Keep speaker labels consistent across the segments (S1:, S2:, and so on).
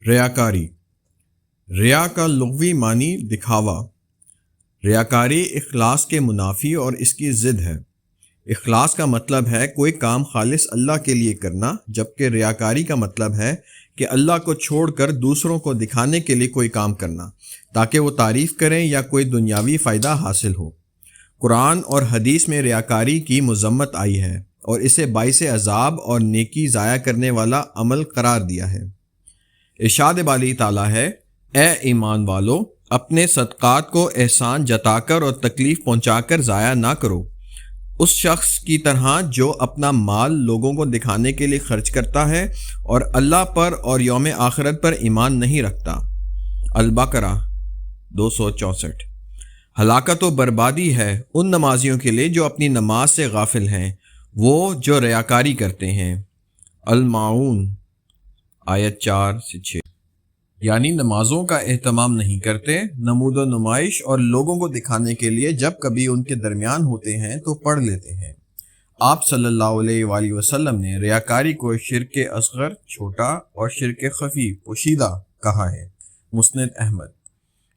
S1: ریاکاری۔ ریا کا لغوی معنی دکھاوا۔ ریاکاری اخلاص کے منافی اور اس کی ضد ہے۔ اخلاص کا مطلب ہے کوئی کام خالص اللہ کے لیے کرنا، جبکہ ریاکاری کا مطلب ہے کہ اللہ کو چھوڑ کر دوسروں کو دکھانے کے لیے کوئی کام کرنا تاکہ وہ تعریف کریں یا کوئی دنیاوی فائدہ حاصل ہو۔ قرآن اور حدیث میں ریاکاری کی مذمت آئی ہے اور اسے باعث عذاب اور نیکی ضائع کرنے والا عمل قرار دیا ہے۔ ارشاد باری تعالیٰ ہے، اے ایمان والو، اپنے صدقات کو احسان جتا کر اور تکلیف پہنچا کر ضائع نہ کرو، اس شخص کی طرح جو اپنا مال لوگوں کو دکھانے کے لیے خرچ کرتا ہے اور اللہ پر اور یوم آخرت پر ایمان نہیں رکھتا۔ البقرہ 264۔ ہلاکت و بربادی ہے ان نمازیوں کے لیے جو اپنی نماز سے غافل ہیں، وہ جو ریاکاری کرتے ہیں۔ الماعون آیت 4-6۔ یعنی نمازوں کا اہتمام نہیں کرتے، نمود و نمائش اور لوگوں کو دکھانے کے لیے جب کبھی ان کے درمیان ہوتے ہیں تو پڑھ لیتے ہیں۔ آپ صلی اللہ علیہ وآلہ وسلم نے ریاکاری کو شرک اصغر چھوٹا اور شرک خفی پوشیدہ کہا ہے۔ مسند احمد۔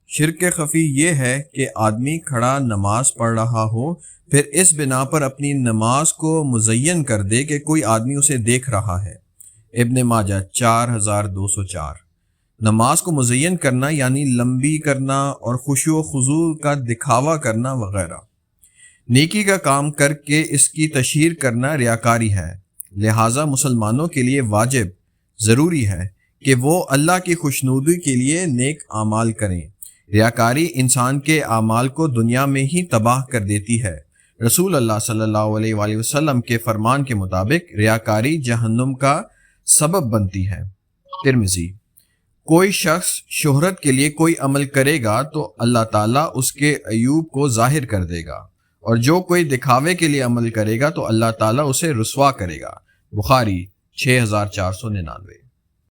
S1: شرک خفی یہ ہے کہ آدمی کھڑا نماز پڑھ رہا ہو، پھر اس بنا پر اپنی نماز کو مزین کر دے کہ کوئی آدمی اسے دیکھ رہا ہے۔ ابن ماجہ 4204۔ نماز کو مزین کرنا یعنی لمبی کرنا اور خشوع و خضوع کا دکھاوا کرنا وغیرہ۔ نیکی کا کام کر کے اس کی تشہیر کرنا ریاکاری ہے، لہٰذا مسلمانوں کے لیے واجب ضروری ہے کہ وہ اللہ کی خوشنودی کے لیے نیک اعمال کریں۔ ریاکاری انسان کے اعمال کو دنیا میں ہی تباہ کر دیتی ہے۔ رسول اللہ صلی اللہ علیہ وآلہ وسلم کے فرمان کے مطابق ریاکاری جہنم کا سبب بنتی ہے۔ ترمذی۔ کوئی شخص شہرت کے لیے کوئی عمل کرے گا تو اللہ تعالیٰ اس کے عیوب کو ظاہر کر دے گا، اور جو کوئی دکھاوے کے لیے عمل کرے گا تو اللہ تعالیٰ اسے رسوا کرے گا۔ بخاری 6499۔